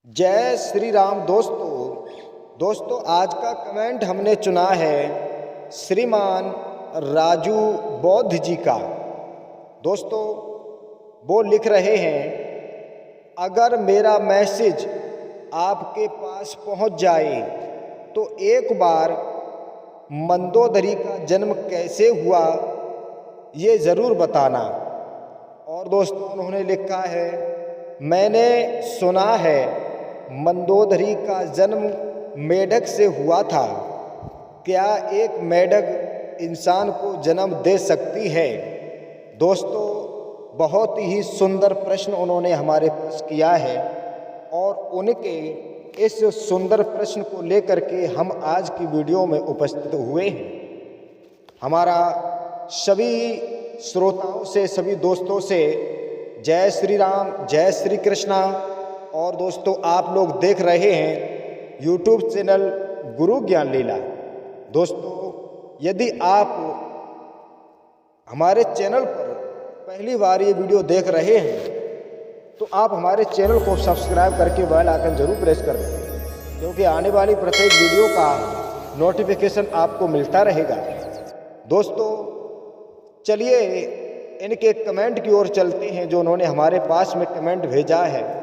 जय श्री राम। दोस्तों आज का कमेंट हमने चुना है श्रीमान राजू बौद्ध जी का। दोस्तों वो लिख रहे हैं, अगर मेरा मैसेज आपके पास पहुंच जाए तो एक बार मंदोदरी का जन्म कैसे हुआ ये ज़रूर बताना। और दोस्तों उन्होंने लिखा है, मैंने सुना है मंदोदरी का जन्म मेढक से हुआ था। क्या एक मेढक इंसान को जन्म दे सकती है? दोस्तों बहुत ही सुंदर प्रश्न उन्होंने हमारे पास किया है और उनके इस सुंदर प्रश्न को लेकर के हम आज की वीडियो में उपस्थित हुए हैं। हमारा सभी श्रोताओं से, सभी दोस्तों से जय श्री राम, जय श्री कृष्णा। और दोस्तों आप लोग देख रहे हैं YouTube चैनल गुरु ज्ञान लीला। दोस्तों यदि आप हमारे चैनल पर पहली बार ये वीडियो देख रहे हैं तो आप हमारे चैनल को सब्सक्राइब करके बेल आइकन जरूर प्रेस कर दें, क्योंकि आने वाली प्रत्येक वीडियो का नोटिफिकेशन आपको मिलता रहेगा। दोस्तों चलिए इनके कमेंट की ओर चलते हैं जो उन्होंने हमारे पास में कमेंट भेजा है।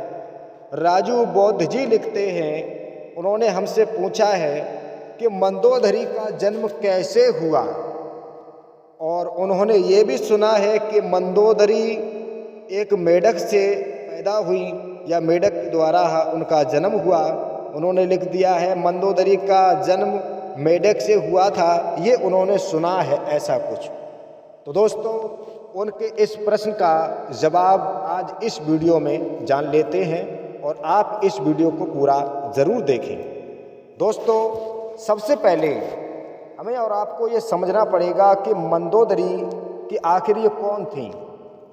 राजू बौद्ध जी लिखते हैं, उन्होंने हमसे पूछा है कि मंदोदरी का जन्म कैसे हुआ, और उन्होंने ये भी सुना है कि मंदोदरी एक मेढक से पैदा हुई या मेढक के द्वारा उनका जन्म हुआ। उन्होंने लिख दिया है मंदोदरी का जन्म मेढक से हुआ था, ये उन्होंने सुना है ऐसा कुछ। तो दोस्तों उनके इस प्रश्न का जवाब आज इस वीडियो में जान लेते हैं और आप इस वीडियो को पूरा ज़रूर देखें। दोस्तों सबसे पहले हमें और आपको ये समझना पड़ेगा कि मंदोदरी की आखिर ये कौन थी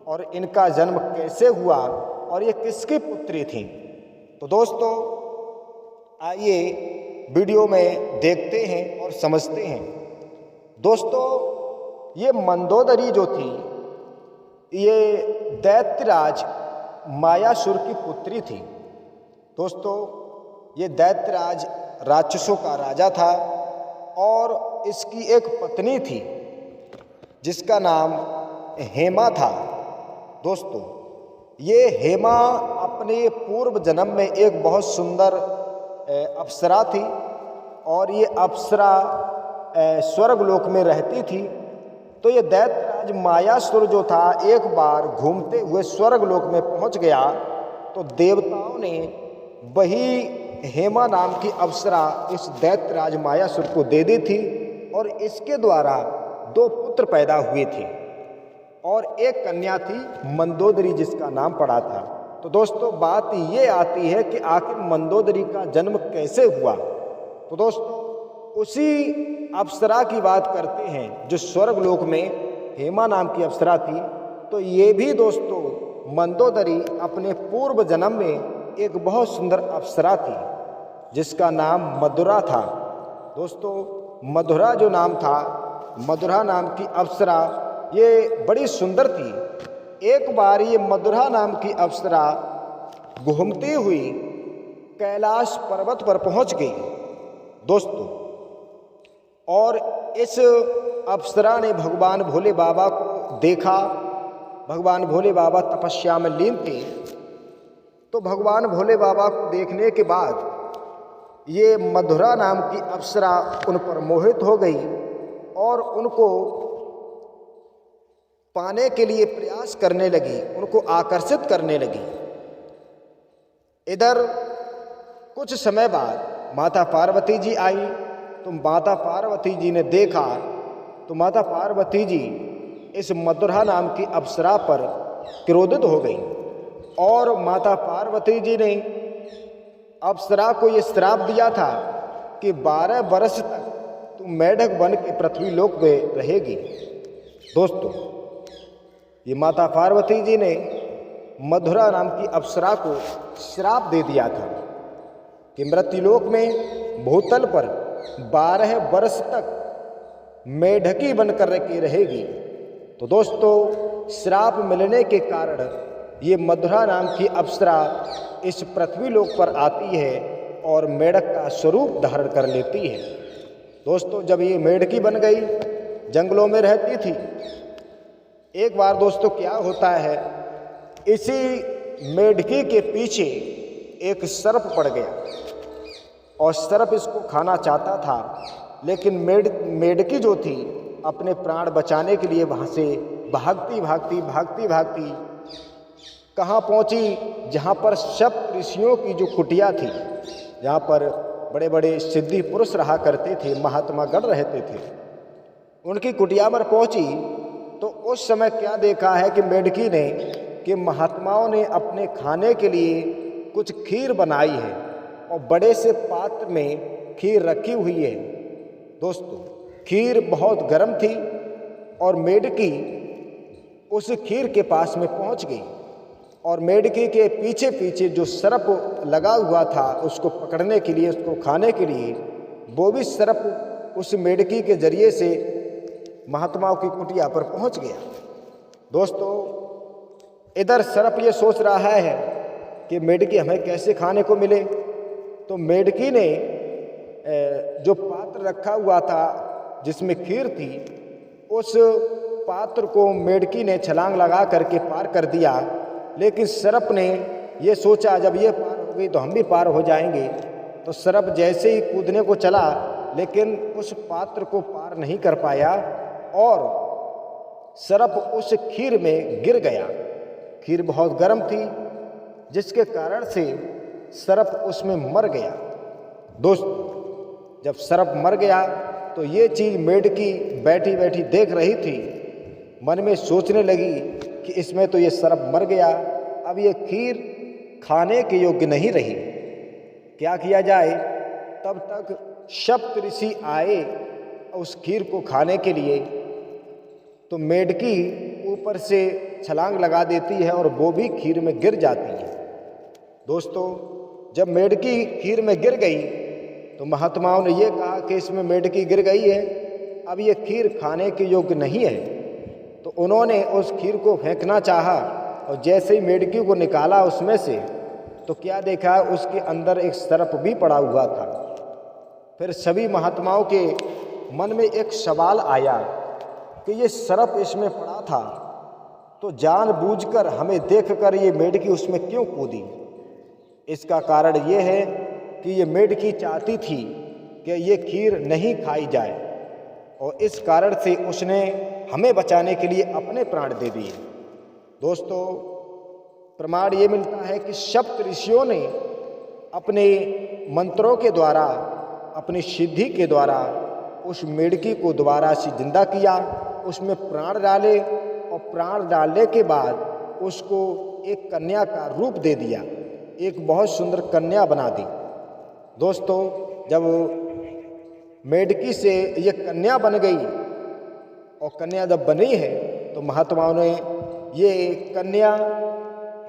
और इनका जन्म कैसे हुआ और ये किसकी पुत्री थी। तो दोस्तों आइए वीडियो में देखते हैं और समझते हैं। दोस्तों ये मंदोदरी जो थी ये दैत्यराज मायासुर की पुत्री थी। दोस्तों ये दैत्यराज राक्षसों का राजा था और इसकी एक पत्नी थी जिसका नाम हेमा था। दोस्तों ये हेमा अपने पूर्व जन्म में एक बहुत सुंदर अप्सरा थी और ये अप्सरा स्वर्गलोक में रहती थी। तो ये दैत्यराज मायासुर जो था एक बार घूमते हुए स्वर्गलोक में पहुंच गया तो देवताओं ने वही हेमा नाम की अप्सरा इस दैत्यराज मायासुर को दे दी थी और इसके द्वारा 2 पुत्र पैदा हुए थे और एक कन्या थी मंदोदरी जिसका नाम पड़ा था। तो दोस्तों बात ये आती है कि आखिर मंदोदरी का जन्म कैसे हुआ। तो दोस्तों उसी अप्सरा की बात करते हैं जो स्वर्गलोक में हेमा नाम की अप्सरा थी। तो ये भी दोस्तों मंदोदरी अपने पूर्व जन्म में एक बहुत सुंदर अप्सरा थी जिसका नाम मधुरा था। दोस्तों मधुरा जो नाम था, मधुरा नाम की अप्सरा ये बड़ी सुंदर थी। एक बार ये मधुरा नाम की अप्सरा घूमती हुई कैलाश पर्वत पर पहुंच गई दोस्तों, और इस अप्सरा ने भगवान भोले बाबा को देखा। भगवान भोले बाबा तपस्या में लीन थे। तो भगवान भोले बाबा को देखने के बाद ये मधुरा नाम की अप्सरा उन पर मोहित हो गई और उनको पाने के लिए प्रयास करने लगी, उनको आकर्षित करने लगी। इधर कुछ समय बाद माता पार्वती जी आई। तो माता पार्वती जी ने देखा तो माता पार्वती जी इस मधुरा नाम की अप्सरा पर क्रोधित हो गई और माता पार्वती जी ने अप्सरा को ये श्राप दिया था कि 12 वर्ष तक तू मेढक बन के पृथ्वी लोक में रहेगी। दोस्तों ये माता पार्वती जी ने मधुरा नाम की अप्सरा को श्राप दे दिया था कि मृत्युलोक में भूतल पर 12 वर्ष तक मेढकी बनकर के रहेगी। तो दोस्तों श्राप मिलने के कारण ये मधुरा नाम की अप्सरा इस पृथ्वी लोक पर आती है और मेढक का स्वरूप धारण कर लेती है। दोस्तों, जब ये मेढकी बन गई, जंगलों में रहती थी। एक बार दोस्तों क्या होता है, इसी मेढकी के पीछे एक सर्प पड़ गया और सर्प इसको खाना चाहता था, लेकिन मेढकी जो थी अपने प्राण बचाने के लिए वहाँ से भागती भागती कहाँ पहुँची, जहाँ पर सप्त ऋषियों की जो कुटिया थी, जहाँ पर बड़े बड़े सिद्धि पुरुष रहा करते थे, महात्मा गण रहते थे, उनकी कुटिया पर पहुँची तो उस समय क्या देखा है कि मेढकी ने कि महात्माओं ने अपने खाने के लिए कुछ खीर बनाई है और बड़े से पात्र में खीर रखी हुई है। दोस्तों, खीर बहुत गर्म थी और मेढकी उस खीर के पास में पहुंच गई और मेढकी के पीछे पीछे जो सर्प लगा हुआ था उसको पकड़ने के लिए, उसको खाने के लिए, वो भी सर्प उस मेढकी के जरिए से महात्माओं की कुटिया पर पहुंच गया। दोस्तों, इधर सर्प ये सोच रहा है कि मेढकी हमें कैसे खाने को मिले, तो मेढकी ने जो पात्र रखा हुआ था जिसमें खीर थी, उस पात्र को मेढकी ने छलांग लगा करके पार कर दिया। लेकिन सर्प ने ये सोचा जब ये पार हो गई तो हम भी पार हो जाएंगे, तो सर्प जैसे ही कूदने को चला लेकिन उस पात्र को पार नहीं कर पाया और सर्प उस खीर में गिर गया। खीर बहुत गर्म थी जिसके कारण से सर्प उसमें मर गया। दोस्तों, जब सर्प मर गया तो ये चीज़ मेढकी बैठी बैठी देख रही थी, मन में सोचने लगी कि इसमें तो ये सर्प मर गया, अब ये खीर खाने के योग्य नहीं रही, क्या किया जाए। तब तक सप्त ऋषि आए उस खीर को खाने के लिए, तो मेढकी ऊपर से छलांग लगा देती है और वो भी खीर में गिर जाती है। दोस्तों, जब मेढकी खीर में गिर गई तो महात्माओं ने ये कहा कि इसमें मेढकी गिर गई है, अब ये खीर खाने के योग्य नहीं है। तो उन्होंने उस खीर को फेंकना चाहा और जैसे ही मेढकी को निकाला उसमें से, तो क्या देखा, उसके अंदर एक सर्प भी पड़ा हुआ था। फिर सभी महात्माओं के मन में एक सवाल आया कि ये सर्प इसमें पड़ा था तो जानबूझकर हमें देखकर ये मेढकी उसमें क्यों कूदी। इसका कारण ये है कि ये मेढकी चाहती थी कि ये खीर नहीं खाई जाए और इस कारण से उसने हमें बचाने के लिए अपने प्राण दे दिए। दोस्तों, प्रमाण ये मिलता है कि सप्त ऋषियों ने अपने मंत्रों के द्वारा, अपनी सिद्धि के द्वारा उस मेढकी को दोबारा से जिंदा किया, उसमें प्राण डाले और प्राण डालने के बाद उसको एक कन्या का रूप दे दिया, एक बहुत सुंदर कन्या बना दी। दोस्तों, जब मेढकी से ये कन्या बन गई और कन्या जब बनी है तो महात्माओं ने ये कन्या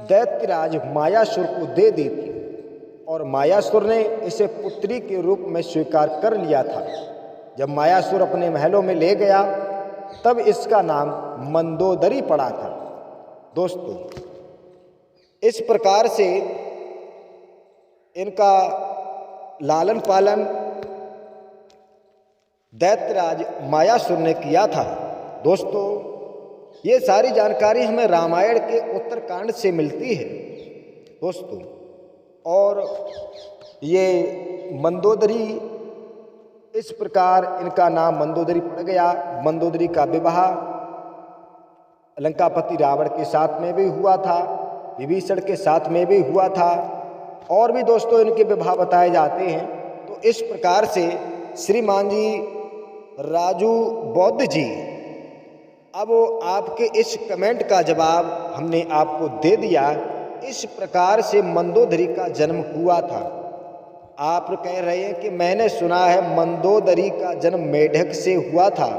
दैत्यराज मायासुर को दे दी थी और मायासुर ने इसे पुत्री के रूप में स्वीकार कर लिया था। जब मायासुर अपने महलों में ले गया तब इसका नाम मंदोदरी पड़ा था। दोस्तों, इस प्रकार से इनका लालन पालन दैत्यराज मायासुर ने किया था। दोस्तों, ये सारी जानकारी हमें रामायण के उत्तरकांड से मिलती है। दोस्तों, और ये मंदोदरी, इस प्रकार इनका नाम मंदोदरी पड़ गया। मंदोदरी का विवाह लंकापति रावण के साथ में भी हुआ था, विभीषण के साथ में भी हुआ था, और भी दोस्तों इनके विवाह बताए जाते हैं। तो इस प्रकार से श्रीमान जी राजू बौद्ध जी, अब आपके इस कमेंट का जवाब हमने आपको दे दिया। इस प्रकार से मंदोदरी का जन्म हुआ था। आप कह रहे हैं कि मैंने सुना है मंदोदरी का जन्म मेढक से हुआ था।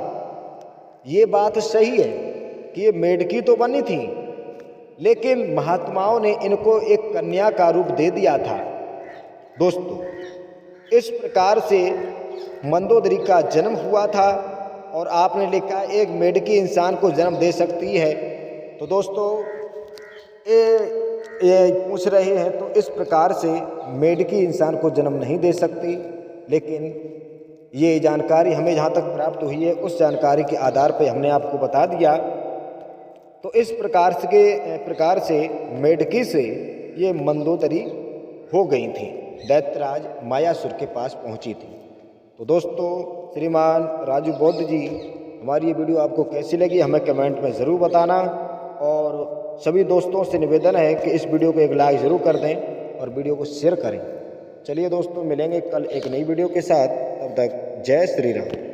ये बात सही है कि ये मेढकी तो बनी थी, लेकिन महात्माओं ने इनको एक कन्या का रूप दे दिया था। दोस्तों, इस प्रकार से मंदोदरी का जन्म हुआ था और आपने लिखा एक मेढकी इंसान को जन्म दे सकती है। तो दोस्तों, ये पूछ रहे हैं। तो इस प्रकार से मेढकी इंसान को जन्म नहीं दे सकती, लेकिन ये जानकारी हमें जहाँ तक प्राप्त हुई है उस जानकारी के आधार पर हमने आपको बता दिया। तो इस प्रकार से मेढकी से ये मंदोदरी हो गई थी, दैत्यराज मायासुर के पास पहुंची थी। तो दोस्तों, श्रीमान राजू बौद्ध जी, हमारी ये वीडियो आपको कैसी लगी हमें कमेंट में ज़रूर बताना, और सभी दोस्तों से निवेदन है कि इस वीडियो को एक लाइक ज़रूर कर दें और वीडियो को शेयर करें। चलिए दोस्तों, मिलेंगे कल एक नई वीडियो के साथ। तब तक जय श्री राम।